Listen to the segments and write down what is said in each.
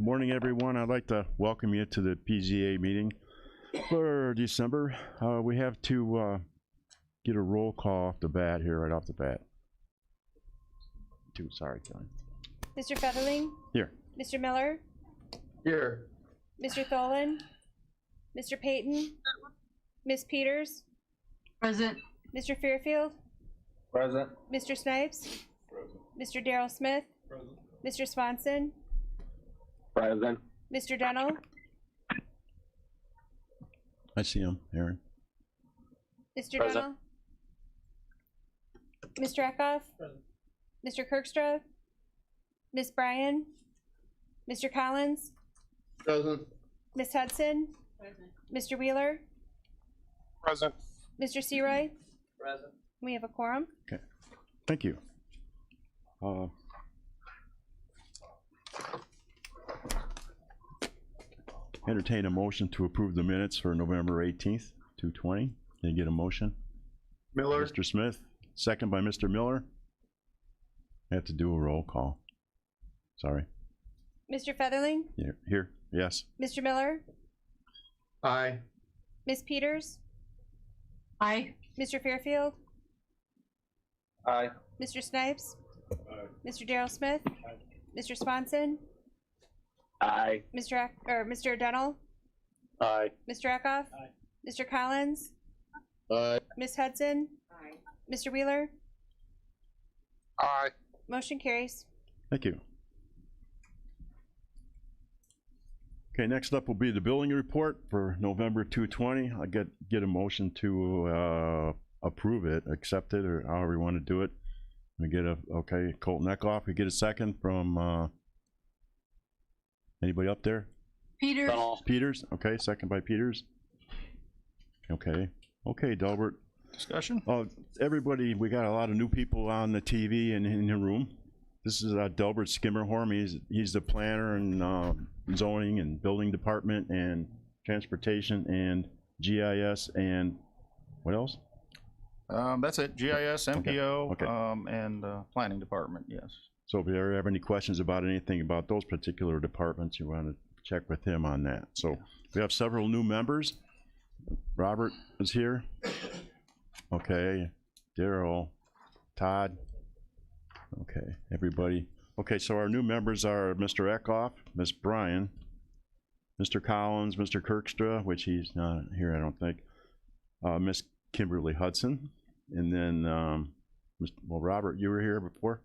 Good morning, everyone. I'd like to welcome you to the PZA meeting for December. We have to get a roll call off the bat here, right off the bat. Sorry, Kelly. Mr. Featherling? Here. Mr. Miller? Here. Mr. Tholen? Mr. Payton? Ms. Peters? Present. Mr. Fairfield? Present. Mr. Snipes? Present. Mr. Darrell Smith? Present. Mr. Swanson? Present. Mr. Dunnell? I see him, Aaron. Mr. Present. Dunnell? Mr. Eckhoff? Present. Mr. Kirkstra? Ms. Bryan? Mr. Collins? Present. Ms. Hudson? Present. Mr. Wheeler? Present. Mr. Seroy? Present. We have a quorum. Okay. Thank you. Entertain a motion to approve the minutes for November 18th, 2020. Can you get a motion? Miller. Mr. Smith, second by Mr. Miller. I have to do a roll call. Sorry. Mr. Featherling? Here. Yes. Mr. Miller? Aye. Ms. Peters? Aye. Mr. Fairfield? Aye. Mr. Snipes? Aye. Mr. Darrell Smith? Mr. Swanson? Aye. Mr. Dunnell? Aye. Mr. Eckhoff? Aye. Mr. Collins? Aye. Ms. Hudson? Aye. Mr. Wheeler? Aye. Motion carries. Thank you. Okay, next up will be the billing report for November 2020. I get a motion to approve it, accept it, or however you want to do it. We get a, okay, Colton Eckhoff, we get a second from anybody up there? Peters. Peters, okay, second by Peters. Okay, Delbert. Discussion? Everybody, we got a lot of new people on the TV and in the room. This is Delbert Skimmerhorn. He's the planner and zoning and building department and transportation and GIS and what else? That's it. GIS, MPO, Okay. and planning department, yes. So if you ever have any questions about anything about those particular departments, you want to check with him on that. So we have several new members. Robert is here. Okay, Daryl, Todd. Okay, everybody. Okay, so our new members are Mr. Eckhoff, Ms. Bryan, Mr. Collins, Mr. Kirkstra, which he's not here, I don't think, Miss Kimberly Hudson, and then, well, Robert, you were here before?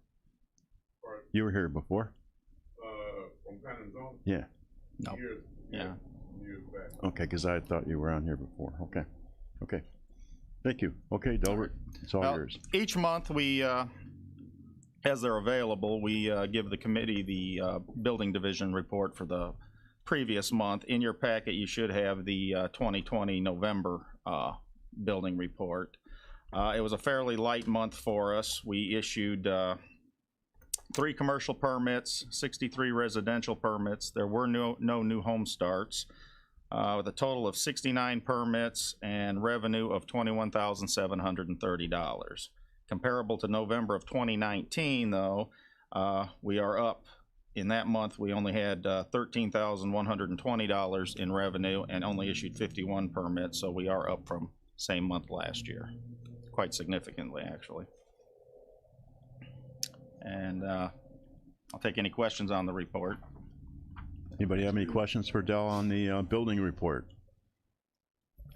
You were here before? From Planning Zone? Yeah. No. Years, Yeah. years back. Okay, because I thought you were on here before. Okay. Okay. Thank you. Okay, Delbert, it's all yours. Each month we, as they're available, we give the committee the building division report for the previous month. In your packet, you should have the 2020 November building report. It was a fairly light month for us. We issued 3 commercial permits, 63 residential permits. There were no new home starts, with a total of 69 permits and revenue of $21,730. Comparable to November of 2019, though, we are up. In that month, we only had $13,120 in revenue and only issued 51 permits, so we are up from same month last year, quite significantly, actually. And I'll take any questions on the report. Anybody have any questions for Del on the building report?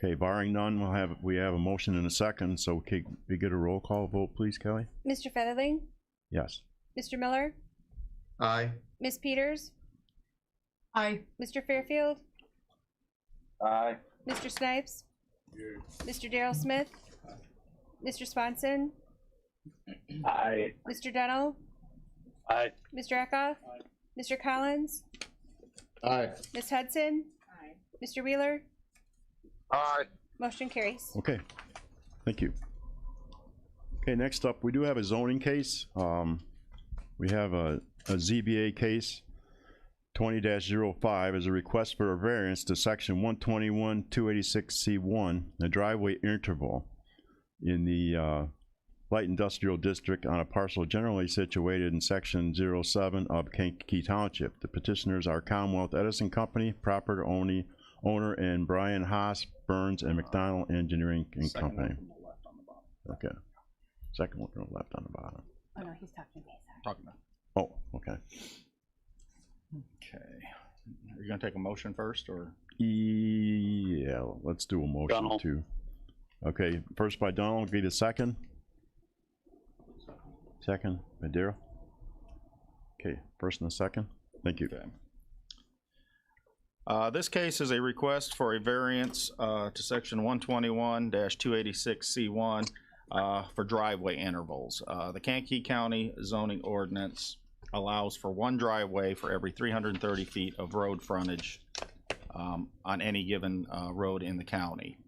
Okay, barring none, we have a motion and a second, so can we get a roll call vote, please, Kelly? Mr. Featherling? Yes. Mr. Miller? Aye. Ms. Peters? Aye. Mr. Fairfield? Aye. Mr. Snipes? Yeah. Mr. Darrell Smith? Mr. Swanson? Aye. Mr. Dunnell? Aye. Mr. Eckhoff? Mr. Collins? Aye. Ms. Hudson? Aye. Mr. Wheeler? Aye. Motion carries. Okay, thank you. Okay, next up, we do have a zoning case. We have a ZBA case 20-05 is a request for a variance to section 121 286C1, the driveway interval in the light industrial district on a parcel generally situated in section 07 of Kankakee Township. The petitioners are Commonwealth Edison Company, property owner, and Brian Haas, Burns, and McDonald Engineering and Second Company. one from the left on the bottom. Okay. Second one from the left on the bottom. Oh, no, he's talking to me, sorry. Talking about. Oh, okay. Okay. Are you gonna take a motion first, or? Yeah, let's do a motion Donald. too. Okay, first by Donald, get a second. Second by Darrell. Okay, first and a second. Thank you. Okay. This case is a request for a variance to section 121-286C1 for driveway intervals. The Kankakee County zoning ordinance allows for one driveway for every 330 feet of road frontage on any given road in the county.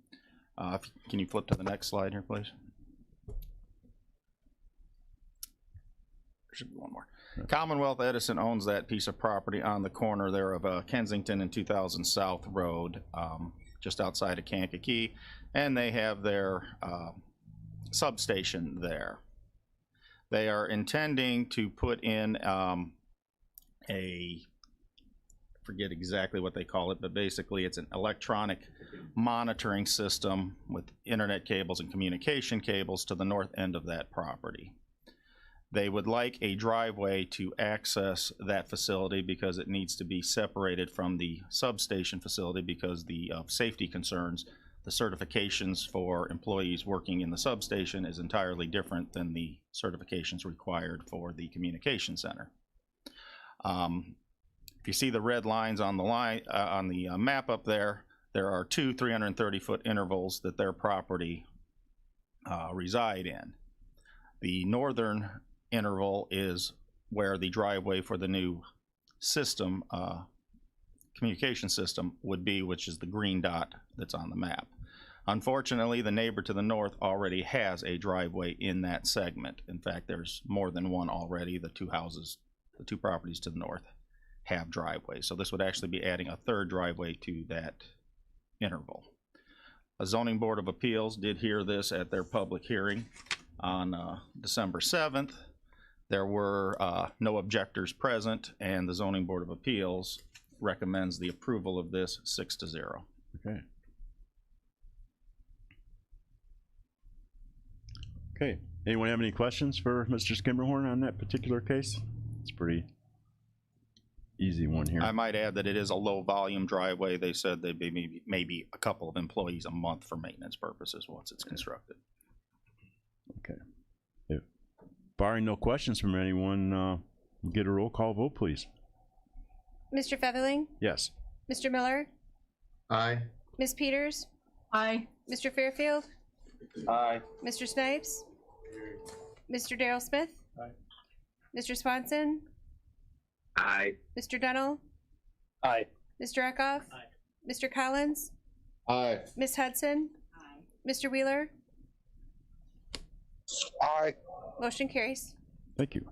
Can you flip to the next slide here, please? There should be one more. Commonwealth Edison owns that piece of property on the corner there of Kensington and 2000 South Road, just outside of Kankakee, and they have their substation there. They are intending to put in I forget exactly what they call it, but basically it's an electronic monitoring system with internet cables and communication cables to the north end of that property. They would like a driveway to access that facility because it needs to be separated from the substation facility because of safety concerns. The certifications for employees working in the substation is entirely different than the certifications required for the communication center. If you see the red lines on the map up there, there are two 330-foot intervals that their property reside in. The northern interval is where the driveway for the new system, communication system would be, which is the green dot that's on the map. Unfortunately, the neighbor to the north already has a driveway in that segment. In fact, there's more than one already. The two properties to the north have driveways. So this would actually be adding a third driveway to that interval. A zoning board of appeals did hear this at their public hearing on December 7th. There were no objectors present, and the zoning board of appeals recommends the approval of this 6-0. Okay. Okay, anyone have any questions for Mr. Skimmerhorn on that particular case? It's a pretty easy one here. I might add that it is a low volume driveway. They said they'd be maybe a couple of employees a month for maintenance purposes once it's constructed. Okay. If barring no questions from anyone, get a roll call vote, please. Mr. Featherling? Yes. Mr. Miller? Aye. Ms. Peters? Aye. Mr. Fairfield? Aye. Mr. Snipes? Mr. Darrell Smith? Aye. Mr. Swanson? Aye. Mr. Dunnell? Aye. Mr. Eckhoff? Aye. Mr. Collins? Aye. Ms. Hudson? Mr. Wheeler? Aye. Motion carries. Thank you.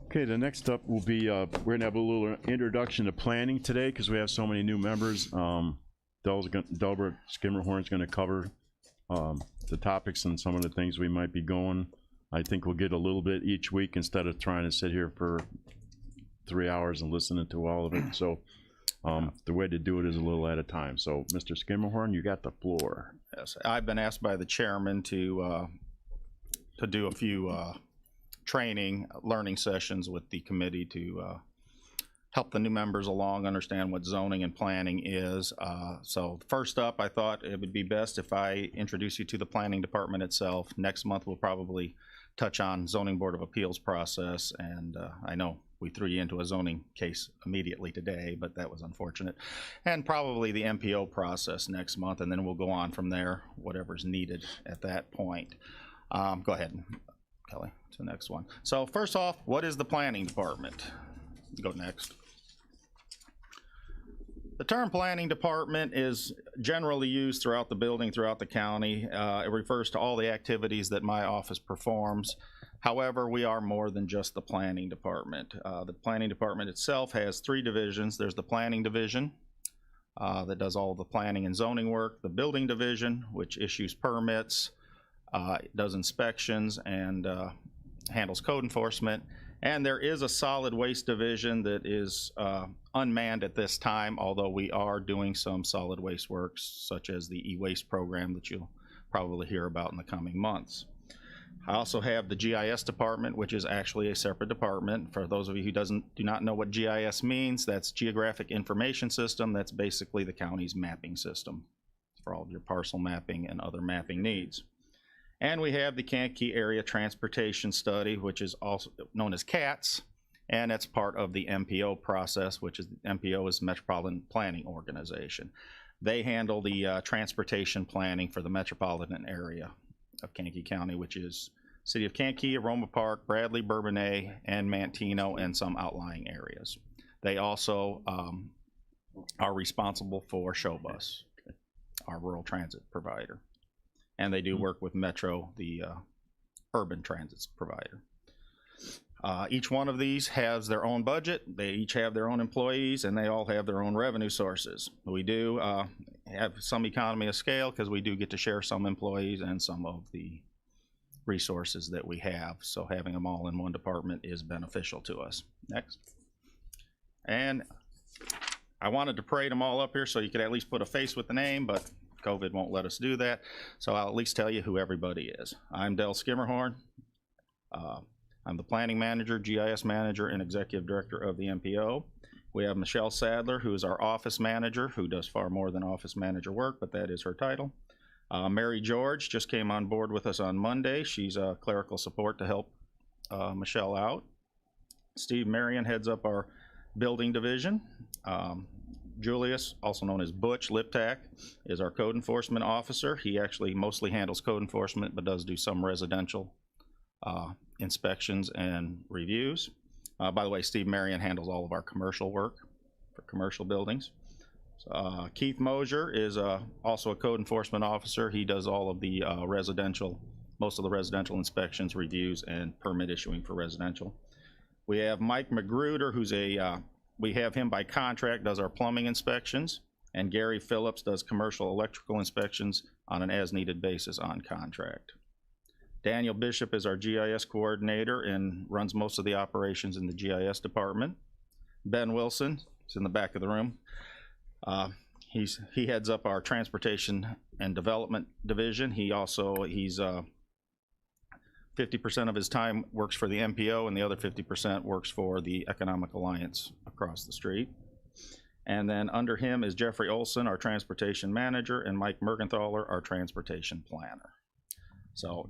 Okay, the next up will be, we're gonna have a little introduction to planning today because we have so many new members. Delbert Skimmerhorn's gonna cover the topics and some of the things we might be going. I think we'll get a little bit each week instead of trying to sit here for 3 hours and listening to all of it. So the way to do it is a little at a time. So Mr. Skimmerhorn, you got the floor. Yes, I've been asked by the chairman to do a few learning sessions with the committee to help the new members along, understand what zoning and planning is. So first up, I thought it would be best if I introduce you to the planning department itself. Next month, we'll probably touch on zoning board of appeals process, and I know we threw you into a zoning case immediately today, but that was unfortunate. And probably the MPO process next month, and then we'll go on from there, whatever's needed at that point. Go ahead, Kelly, to the next one. So first off, what is the planning department? Go next. The term planning department is generally used throughout the building, throughout the county. It refers to all the activities that my office performs. However, we are more than just the planning department. The planning department itself has 3 divisions. There's the planning division that does all the planning and zoning work, the building division, which issues permits, does inspections and handles code enforcement. And there is a solid waste division that is unmanned at this time, although we are doing some solid waste works, such as the e-waste program that you'll probably hear about in the coming months. I also have the GIS department, which is actually a separate department. For those of you who do not know what GIS means, that's Geographic Information System. That's basically the county's mapping system for all of your parcel mapping and other mapping needs. And we have the Kankakee Area Transportation Study, which is also known as CATS, and that's part of the MPO process, which is MPO is Metropolitan Planning Organization. They handle the transportation planning for the metropolitan area of Kankakee County, which is City of Kankakee, Aroma Park, Bradley, Bourbonnais, and Manteno, and some outlying areas. They also are responsible for Showbus, our rural transit provider. And they do work with Metro, the urban transit provider. Each one of these has their own budget. They each have their own employees, and they all have their own revenue sources. We do have some economy of scale because we do get to share some employees and some of the resources that we have. So having them all in one department is beneficial to us. Next. And I wanted to parade them all up here so you could at least put a face with the name, but COVID won't let us do that. So I'll at least tell you who everybody is. I'm Del Skimmerhorn. I'm the planning manager, GIS manager, and executive director of the MPO. We have Michelle Sadler, who is our office manager, who does far more than office manager work, but that is her title. Mary George just came on board with us on Monday. She's clerical support to help Michelle out. Steve Marion heads up our building division. Julius, also known as Butch Liptak, is our code enforcement officer. He actually mostly handles code enforcement, but does do some residential inspections and reviews. By the way, Steve Marion handles all of our commercial work for commercial buildings. Keith Mosier is also a code enforcement officer. He does all of the most of the residential inspections, reviews, and permit issuing for residential. We have Mike Magruder, who's we have him by contract, does our plumbing inspections, and Gary Phillips does commercial electrical inspections on an as-needed basis on contract. Daniel Bishop is our GIS coordinator and runs most of the operations in the GIS department. Ben Wilson is in the back of the room. He heads up our transportation and development division. He's 50% of his time works for the MPO, and the other 50% works for the Economic Alliance across the street. And then under him is Jeffrey Olson, our transportation manager, and Mike Mergenthaler, our transportation planner. So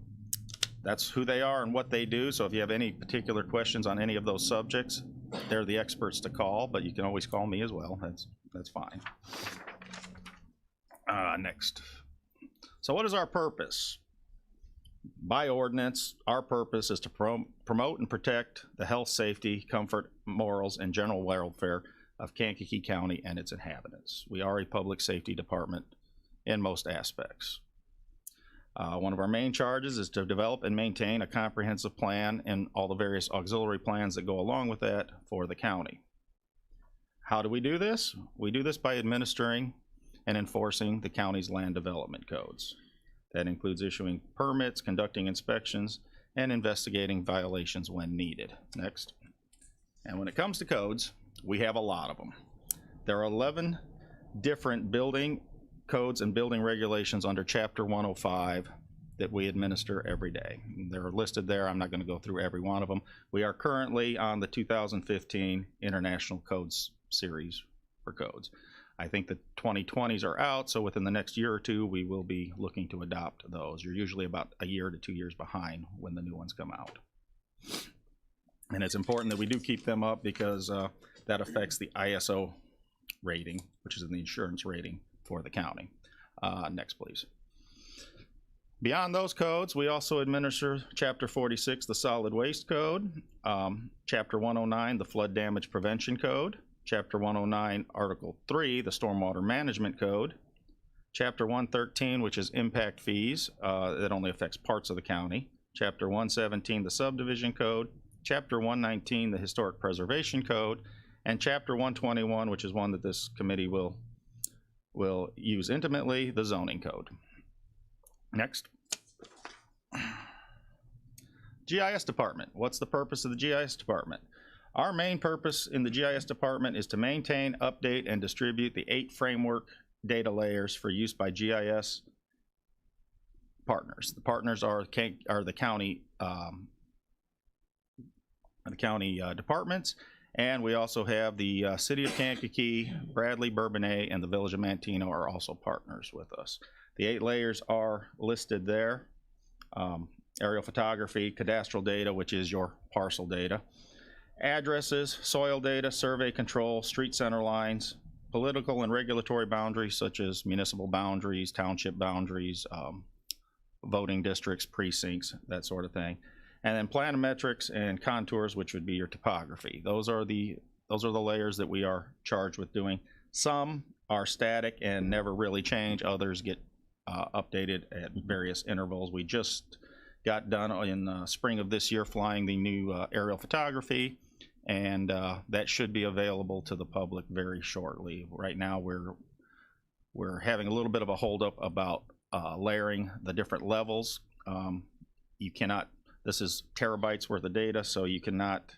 that's who they are and what they do. So if you have any particular questions on any of those subjects, they're the experts to call, but you can always call me as well. That's fine. Next. So what is our purpose? By ordinance, our purpose is to promote and protect the health, safety, comfort, morals, and general welfare of Kankakee County and its inhabitants. We are a public safety department in most aspects. One of our main charges is to develop and maintain a comprehensive plan and all the various auxiliary plans that go along with that for the county. How do we do this? We do this by administering and enforcing the county's land development codes. That includes issuing permits, conducting inspections, and investigating violations when needed. Next. And when it comes to codes, we have a lot of them. There are 11 different building codes and building regulations under Chapter 105 that we administer every day. They're listed there. I'm not going to go through every one of them. We are currently on the 2015 International Codes Series for codes. I think the 2020s are out, so within the next year or two, we will be looking to adopt those. You're usually about a year to 2 years behind when the new ones come out. And it's important that we do keep them up because that affects the ISO rating, which is the insurance rating for the county. Next, please. Beyond those codes, we also administer Chapter 46, the Solid Waste Code, Chapter 109, the Flood Damage Prevention Code, Chapter 109, Article 3, the Stormwater Management Code, Chapter 113, which is impact fees, that only affects parts of the county, Chapter 117, the Subdivision Code, Chapter 119, the Historic Preservation Code, and Chapter 121, which is one that this committee will use intimately, the Zoning Code. Next. GIS department. What's the purpose of the GIS department? Our main purpose in the GIS department is to maintain, update, and distribute the 8 framework data layers for use by GIS partners. The partners are the county departments, and we also have the City of Kankakee, Bradley, Bourbonnais, and the Village of Manteno are also partners with us. The 8 layers are listed there. Aerial photography, cadastral data, which is your parcel data, addresses, soil data, survey control, street center lines, political and regulatory boundaries such as municipal boundaries, township boundaries, voting districts, precincts, that sort of thing. And then planimetrics and contours, which would be your topography. Those are the layers that we are charged with doing. Some are static and never really change. Others get updated at various intervals. We just got done in spring of this year flying the new aerial photography, and that should be available to the public very shortly. Right now we're having a little bit of a holdup about layering the different levels. You cannot, this is terabytes worth of data, so you cannot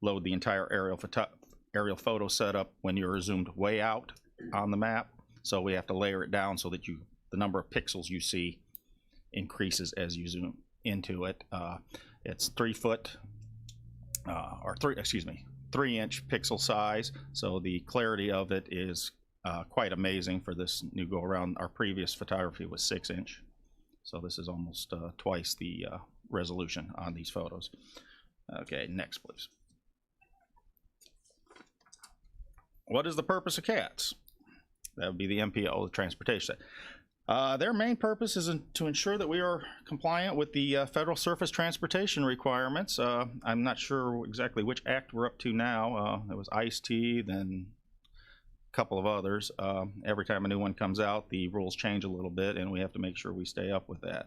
load the entire aerial photo setup when you're zoomed way out on the map. So we have to layer it down so that the number of pixels you see increases as you zoom into it. It's 3 inch pixel size, so the clarity of it is quite amazing for this new go around. Our previous photography was 6 inch, so this is almost twice the resolution on these photos. Okay, next please. What is the purpose of CATS? That would be the MPO, the transportation. Their main purpose is to ensure that we are compliant with the federal surface transportation requirements. I'm not sure exactly which act we're up to now. It was ICE-T, then a couple of others. Every time a new one comes out, the rules change a little bit, and we have to make sure we stay up with that.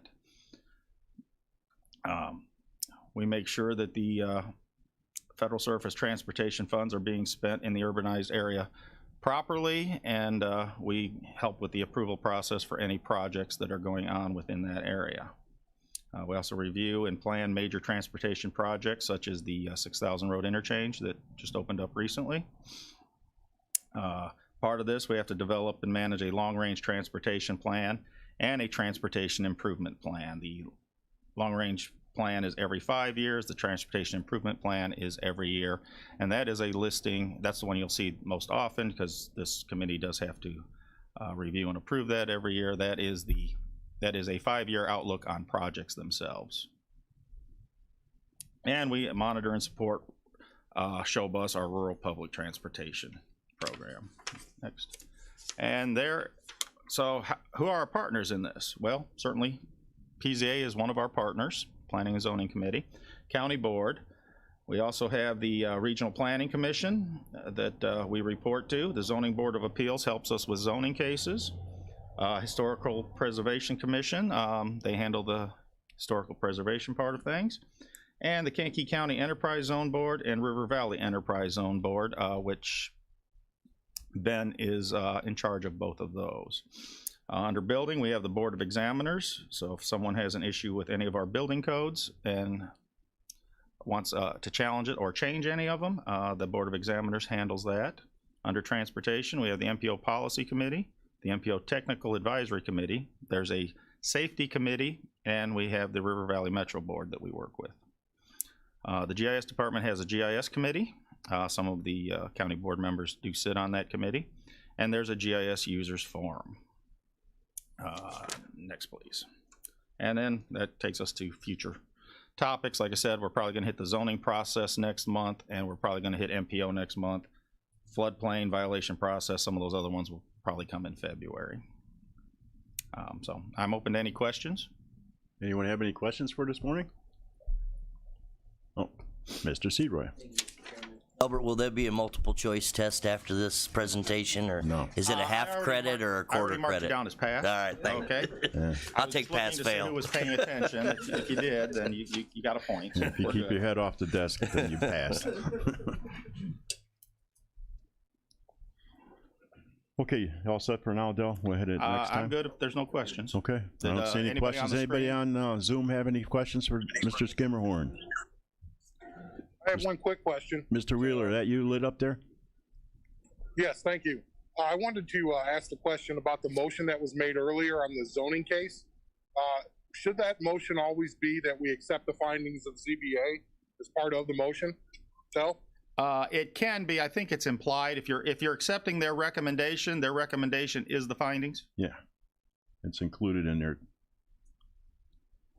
We make sure that the federal surface transportation funds are being spent in the urbanized area properly, and we help with the approval process for any projects that are going on within that area. We also review and plan major transportation projects such as the 6,000 road interchange that just opened up recently. Part of this, we have to develop and manage a long-range transportation plan and a transportation improvement plan. The long-range plan is every 5 years. The transportation improvement plan is every year, and that is a listing. That's the one you'll see most often because this committee does have to review and approve that every year. That is a 5-year outlook on projects themselves. And we monitor and support ShowBus, our rural public transportation program. Next. And so who are our partners in this? Well, certainly PZA is one of our partners. Planning and Zoning Committee, County Board. We also have the Regional Planning Commission that we report to. The Zoning Board of Appeals helps us with zoning cases. Historical Preservation Commission, they handle the historical preservation part of things. And the Kankakee County Enterprise Zone Board and River Valley Enterprise Zone Board, which Ben is in charge of both of those. Under building, we have the Board of Examiners. So if someone has an issue with any of our building codes and wants to challenge it or change any of them, the Board of Examiners handles that. Under transportation, we have the MPO Policy Committee, the MPO Technical Advisory Committee. There's a Safety Committee, and we have the River Valley Metro Board that we work with. The GIS department has a GIS committee. Some of the county board members do sit on that committee. And there's a GIS users forum. Next, please. And then that takes us to future topics. Like I said, we're probably going to hit the zoning process next month, and we're probably going to hit MPO next month. Floodplain violation process, some of those other ones will probably come in February. So I'm open to any questions. Anyone have any questions for this morning? Oh, Mr. Searoy. Albert, will there be a multiple choice test after this presentation, or no? Is it a half credit or a quarter I marked credit? It down as pass. All right, thank okay. Yeah. I'll take pass fail. Who was paying attention? If you did, then you got a point. If you keep your head off the desk, then you pass. Okay, all set for now, Del? We'll hit it next time. I'm good if there's no questions. Okay, I Did, don't see any anybody on questions. the Anybody screen? on Zoom have any questions for Mr. Skimmerhorn? I have one quick question. Mr. Wheeler, that you lit up there? Yes, thank you. I wanted to ask the question about the motion that was made earlier on the zoning case. Should that motion always be that we accept the findings of ZBA as part of the motion? Del? It can be. I think it's implied. If you're accepting their recommendation is the findings. Yeah, it's included in there.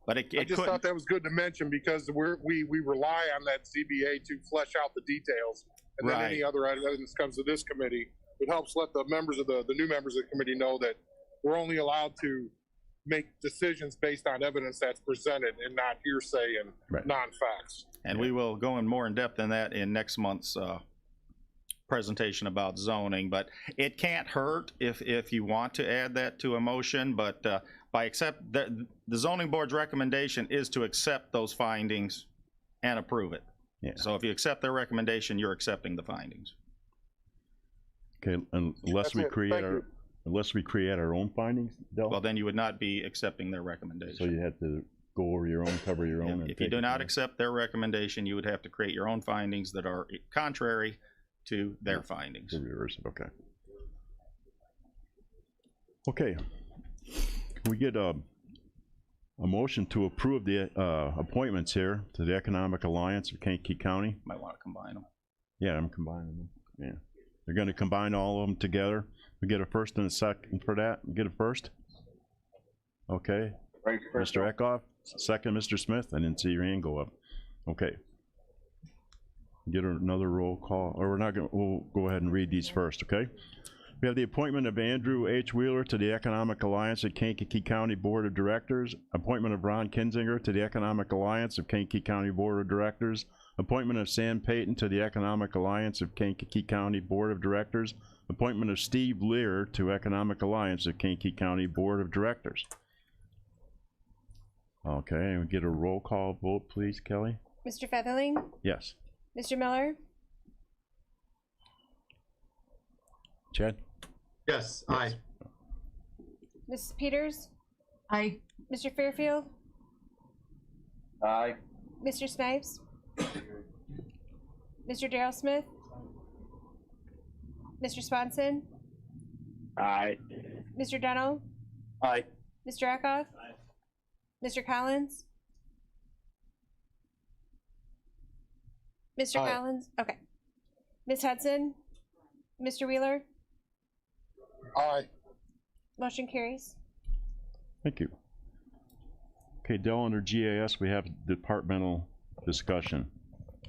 But I it just couldn't. thought that was good to mention because we rely on that ZBA to flesh out the details. And then Right. any other evidence comes to this committee. It helps let the members of the new members of the committee know that we're only allowed to make decisions based on evidence that's presented and not hearsay and Right. non-facts. And we will go in more in depth in that in next month's presentation about zoning. But it can't hurt if you want to add that to a motion. But the zoning board's recommendation is to accept those findings and approve it. Yeah. So if you accept their recommendation, you're accepting the findings. Okay, unless That's we it. create Thank our own findings, Del? Well, then you would not be accepting their recommendation. So you have to go over your own, cover your own. and If you take do it not from accept their recommendation, you would have to create your own findings that are contrary to their findings. there. Reverse it, okay. Okay. Can we get a motion to approve the appointments here to the Economic Alliance of Kankakee County? Might want to combine them. Yeah, I'm combining them, yeah. They're gonna combine all of them together. We get a first and a second for that. Get a first? Okay, Right, first Mr. Eckhoff, second, Mr. Smith. I didn't see your hand go up. Okay. Get another roll call, or we're not gonna, we'll go ahead and read these first, okay? We have the appointment of Andrew H. Wheeler to the Economic Alliance of Kankakee County Board of Directors, appointment of Ron Kinzinger to the Economic Alliance of Kankakee County Board of Directors, appointment of Sam Payton to the Economic Alliance of Kankakee County Board of Directors, appointment of Steve Lear to Economic Alliance of Kankakee County Board of Directors. Okay, and we get a roll call vote, please, Kelly? Mr. Featherling, Yes. Mr. Miller, Chad? Yes, aye. Mrs. Peters, Aye. Mr. Fairfield, Aye. Mr. Snipes, Mr. Darrell Smith, Mr. Swanson, Aye. Mr. Deno, Aye. Mr. Eckhoff, Mr. Collins, Mr. Aye. Collins, okay. Ms. Hudson, Mr. Wheeler, Aye. motion carries. Thank you. Okay, Dell, under GAS, we have departmental discussion.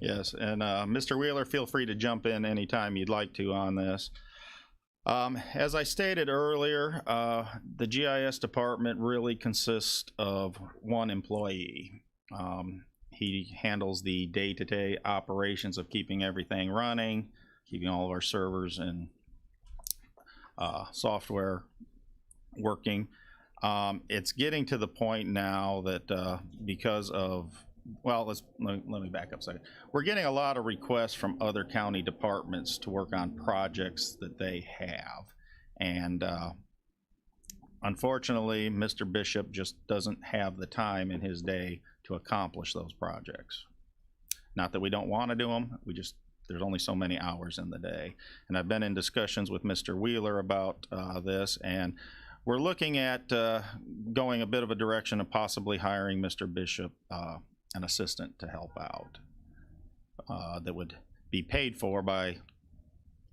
Yes, and Mr. Wheeler, feel free to jump in anytime you'd like to on this. As I stated earlier, the GIS department really consists of one employee. He handles the day-to-day operations of keeping everything running, keeping all of our servers and software working. It's getting to the point now that because of, well, let me back up a second. We're getting a lot of requests from other county departments to work on projects that they have. And unfortunately, Mr. Bishop just doesn't have the time in his day to accomplish those projects. Not that we don't want to do them, there's only so many hours in the day. And I've been in discussions with Mr. Wheeler about this, and we're looking at going a bit of a direction of possibly hiring Mr. Bishop an assistant to help out that would be paid for by,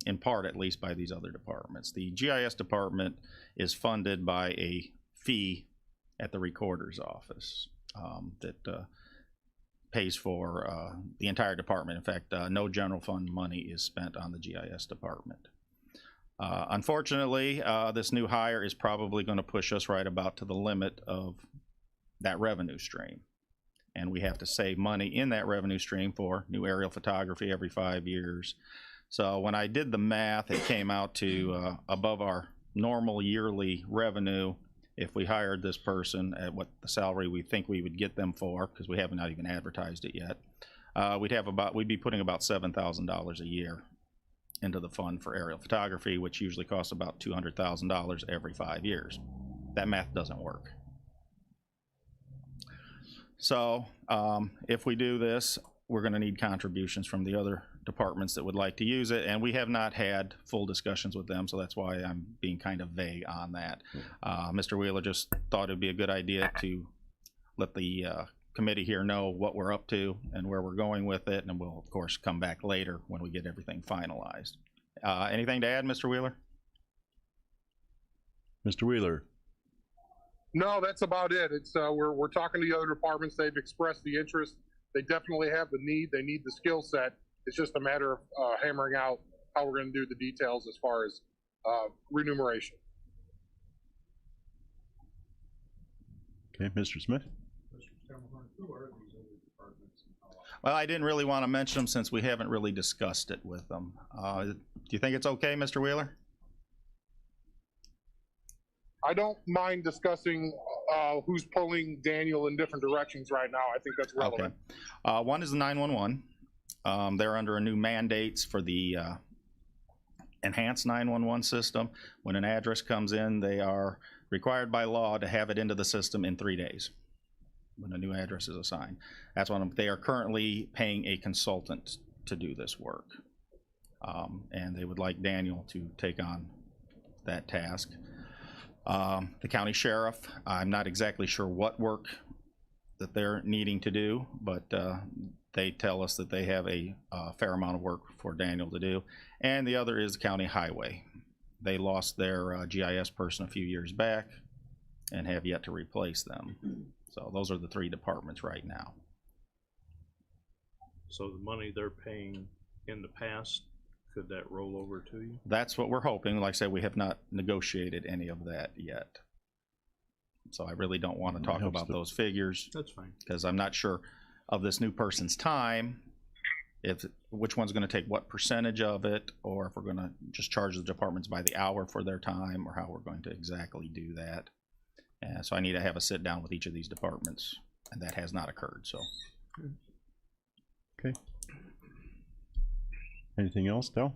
in part at least, by these other departments. The GIS department is funded by a fee at the recorder's office that pays for the entire department. In fact, no general fund money is spent on the GIS department. Unfortunately, this new hire is probably going to push us right about to the limit of that revenue stream. And we have to save money in that revenue stream for new aerial photography every 5 years. So when I did the math, it came out to above our normal yearly revenue if we hired this person at what the salary we think we would get them for, because we haven't not even advertised it yet. We'd be putting about $7,000 a year into the fund for aerial photography, which usually costs about $200,000 every 5 years. That math doesn't work. So if we do this, we're going to need contributions from the other departments that would like to use it, and we have not had full discussions with them, so that's why I'm being kind of vague on that. Mr. Wheeler just thought it'd be a good idea to let the committee here know what we're up to and where we're going with it, and we'll of course come back later when we get everything finalized. Anything to add, Mr. Wheeler? Mr. Wheeler? No, that's about it. It's we're talking to the other departments. They've expressed the interest. They definitely have the need. They need the skill set. It's just a matter of hammering out how we're going to do the details as far as remuneration. Okay, Mr. Smith? Mr. Cameron, who are these other departments and how often? Well, I didn't really want to mention them since we haven't really discussed it with them. Do you think it's okay, Mr. Wheeler? I don't mind discussing who's pulling Daniel in different directions right now. I think that's relevant. Okay. One is the 911. They're under a new mandates for the enhanced 911 system. When an address comes in, they are required by law to have it into the system in 3 days when a new address is assigned. That's one. They are currently paying a consultant to do this work, and they would like Daniel to take on that task. The county sheriff, I'm not exactly sure what work that they're needing to do, but they tell us that they have a fair amount of work for Daniel to do. And the other is county highway. They lost their GIS person a few years back and have yet to replace them. So those are the 3 departments right now. So the money they're paying in the past, could that roll over to you? That's what we're hoping. Like I said, we have not negotiated any of that yet. So I really don't want to talk about those figures. That's fine. Because I'm not sure of this new person's time, if which one's going to take what percentage of it, or if we're going to just charge the departments by the hour for their time, or how we're going to exactly do that. And so I need to have a sit down with each of these departments, and that has not occurred. So. Okay. Anything else, Del?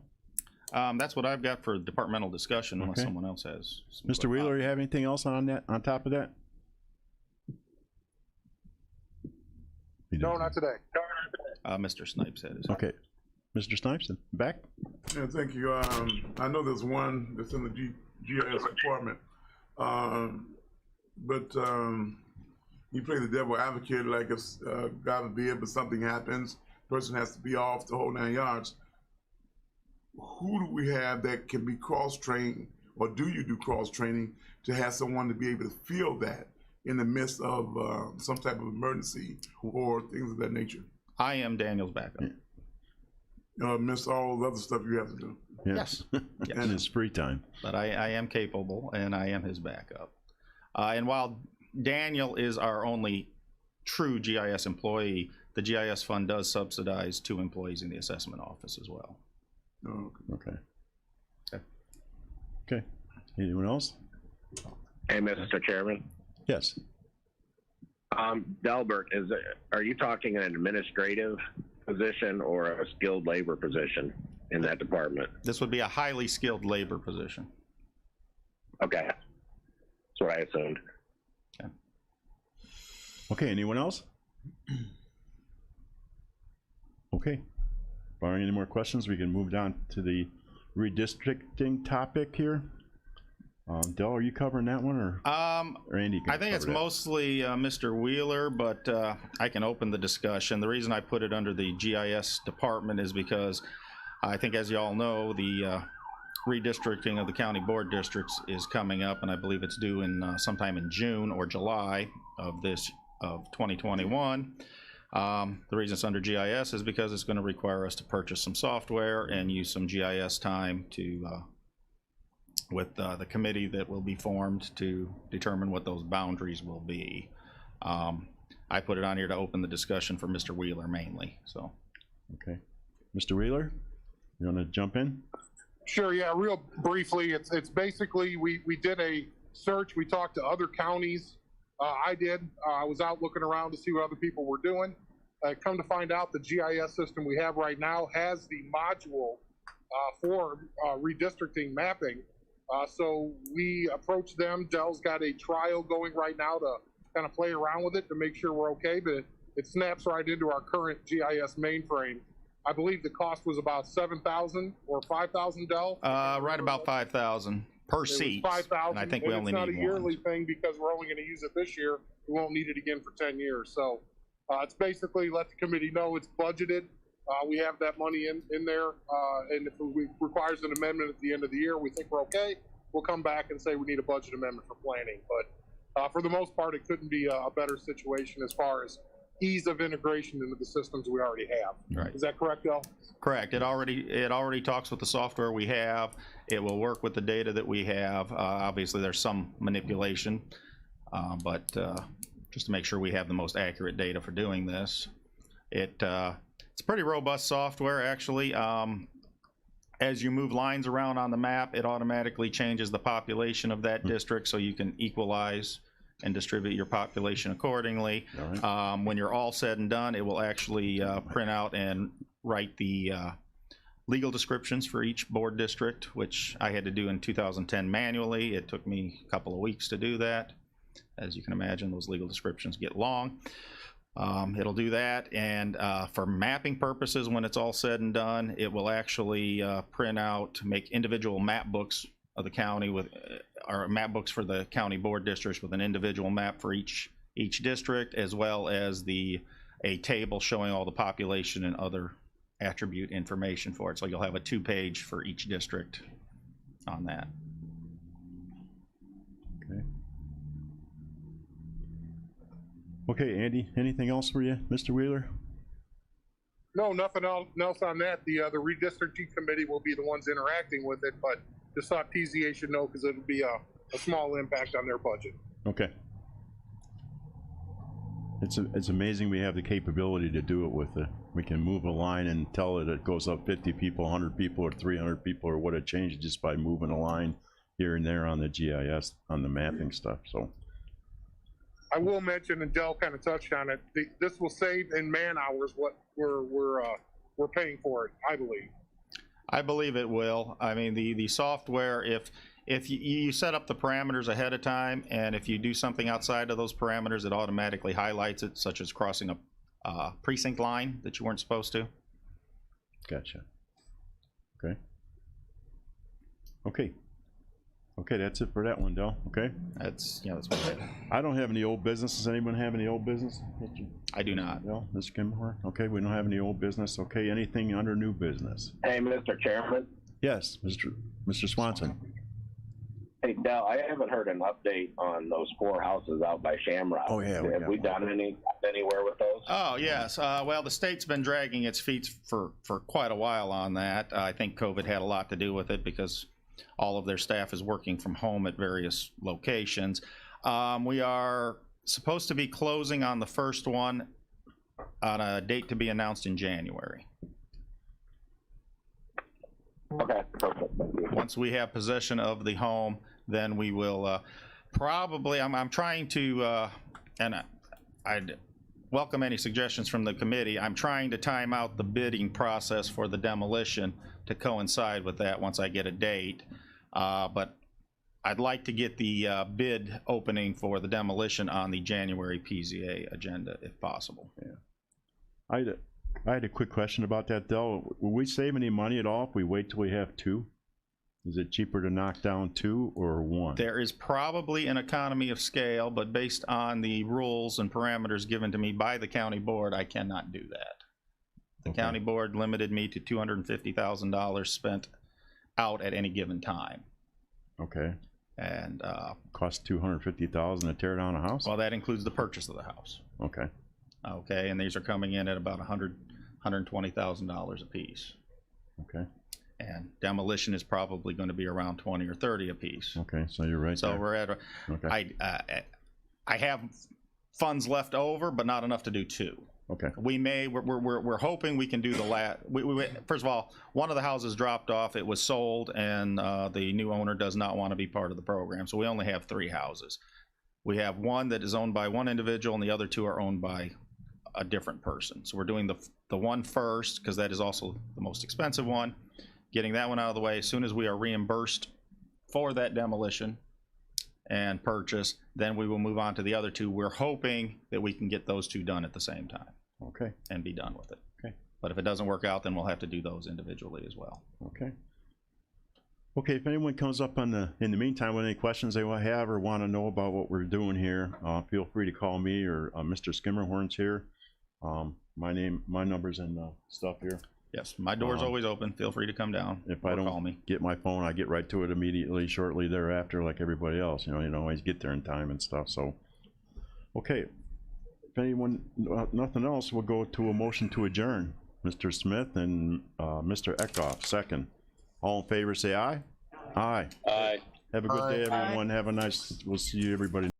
That's what I've got for departmental discussion, unless Okay. someone else has. Mr. Wheeler, you have anything else on that, on top of that? No, not today. Mr. Snipes had his. Okay. Mr. Snipes, back? Yeah, thank you. I know there's one that's in the GIS department, but you play the devil advocate, like if God forbid, but something happens, person has to be off the whole 9 yards. Who do we have that can be cross-trained, or do you do cross-training to have someone to be able to feel that in the midst of some type of emergency or things of that nature? I am Daniel's backup. Miss all the other stuff you have to do. Yes. Yes. In his free time. But I am capable, and I am his backup. And while Daniel is our only true GIS employee, the GIS fund does subsidize 2 employees in the assessment office as well. Oh, Okay. Okay. Okay. Anyone else? Hey, Mr. Chairman. Yes. Delbert, are you talking an administrative position or a skilled labor position in that department? This would be a highly skilled labor position. Okay. That's what I assumed. Okay, anyone else? Okay. Barring any more questions, we can move down to the redistricting topic here. Del, are you covering that one, or Andy? I think it's mostly Mr. Wheeler, but I can open the discussion. The reason I put it under the GIS department is because I think, as you all know, the redistricting of the county board districts is coming up, and I believe it's due in sometime in June or July of 2021. The reason it's under GIS is because it's going to require us to purchase some software and use some GIS time to with the committee that will be formed to determine what those boundaries will be. I put it on here to open the discussion for Mr. Wheeler mainly. So. Okay. Mr. Wheeler, you want to jump in? Sure, yeah, real briefly, it's basically, we did a search, we talked to other counties. I was out looking around to see what other people were doing. Come to find out, the GIS system we have right now has the module for redistricting mapping. So we approached them. Dell's got a trial going right now to kind of play around with it to make sure we're okay, but it snaps right into our current GIS mainframe. I believe the cost was about $7,000 or $5,000, Dell. Right about 5,000 per seat. 5,000. And I think we only need one. It's not a yearly thing because we're only going to use it this year. We won't need it again for 10 years. So it's basically let the committee know it's budgeted. We have that money in there, and if it requires an amendment at the end of the year, we think we're okay. We'll come back and say we need a budget amendment for planning. But for the most part, it couldn't be a better situation as far as ease of integration into the systems we already have. Right. Is that correct, Del? Correct. It already talks with the software we have. It will work with the data that we have. Obviously, there's some manipulation, but just to make sure we have the most accurate data for doing this. It's pretty robust software, actually. As you move lines around on the map, it automatically changes the population of that district, so you can equalize and distribute your population accordingly. All right. When you're all said and done, it will actually print out and write the legal descriptions for each board district, which I had to do in 2010 manually. It took me a couple of weeks to do that. As you can imagine, those legal descriptions get long. It'll do that, and for mapping purposes, when it's all said and done, it will actually print out, make individual map books of the county with, or map books for the county board districts with an individual map for each district, as well as a table showing all the population and other attribute information for it. So you'll have a 2-page for each district on that. Okay. Okay, Andy, anything else for you, Mr. Wheeler? No, nothing else on that. The redistricting committee will be the ones interacting with it, but just thought PZA should know because it'll be a small impact on their budget. Okay. It's amazing we have the capability to do it with we can move a line and tell it goes up 50 people, 100 people, or 300 people, or what it changed just by moving a line here and there on the GIS, on the mapping stuff, so. I will mention, and Dell kind of touched on it, this will save in man hours what we're paying for it, I believe. I believe it will. I mean, the software, if you set up the parameters ahead of time, and if you do something outside of those parameters, it automatically highlights it, such as crossing a precinct line that you weren't supposed to. Gotcha. Okay. Okay. Okay, that's it for that one, Del. Okay. That's what I had. I don't have any old business. Does anyone have any old business? I do not. No, Mr. Kimber. Okay, we don't have any old business. Okay, anything under new business? Hey, Mr. Chairman. Yes, Mr. Swanson. Hey, Del, I haven't heard an update on those 4 houses out by Shamrock. Oh, yeah, Have we done anywhere with those? Oh, yes. Well, the state's been dragging its feet for quite a while on that. I think COVID had a lot to do with it because all of their staff is working from home at various locations. We are supposed to be closing on the first one on a date to be announced in January. Okay, perfect. Thank you. Once we have possession of the home, then we will probably, I'm trying to, and I'd welcome any suggestions from the committee. I'm trying to time out the bidding process for the demolition to coincide with that once I get a date. But I'd like to get the bid opening for the demolition on the January PZA agenda if possible. Yeah. I had a quick question about that, Del. Will we save any money at all if we wait till we have 2? Is it cheaper to knock down 2 or 1? There is probably an economy of scale, but based on the rules and parameters given to me by the county board, I cannot do that. The county board limited me to $250,000 spent out at any given time. Okay. And cost $250,000 to tear down a house? well, that includes the purchase of the house. Okay. Okay, and these are coming in at about $120,000 a piece. Okay. And demolition is probably going to be around 20 or 30 a piece. Okay, so you're right So there. we're at Okay. I have funds left over, but not enough to do 2. Okay. We're hoping we can do the last. First of all, one of the houses dropped off. It was sold, and the new owner does not want to be part of the program. So we only have 3 houses. We have one that is owned by one individual, and the other 2 are owned by a different person. So we're doing the one first because that is also the most expensive one, getting that one out of the way. As soon as we are reimbursed for that demolition and purchase, then we will move on to the other two. We're hoping that we can get those two done at the same time Okay, and be done with it. okay, But if it doesn't work out, then we'll have to do those individually as well. okay. Okay, if anyone comes up in the meantime with any questions they want to have or want to know about what we're doing here, feel free to call me or Mr. Skimmerhorn's here. My number's in the stuff here. Yes, my door's always open. Feel free to come down If or I call don't me. get my phone, I get right to it immediately, shortly thereafter, like everybody else. You don't always get there in time and stuff, so. Okay, if anyone, nothing else, we'll go to a motion to adjourn. Mr. Smith and Mr. Eckhoff, second. All in favor, say aye. Aye. Aye. Have a good day, everyone. Have a nice, we'll see you, everybody.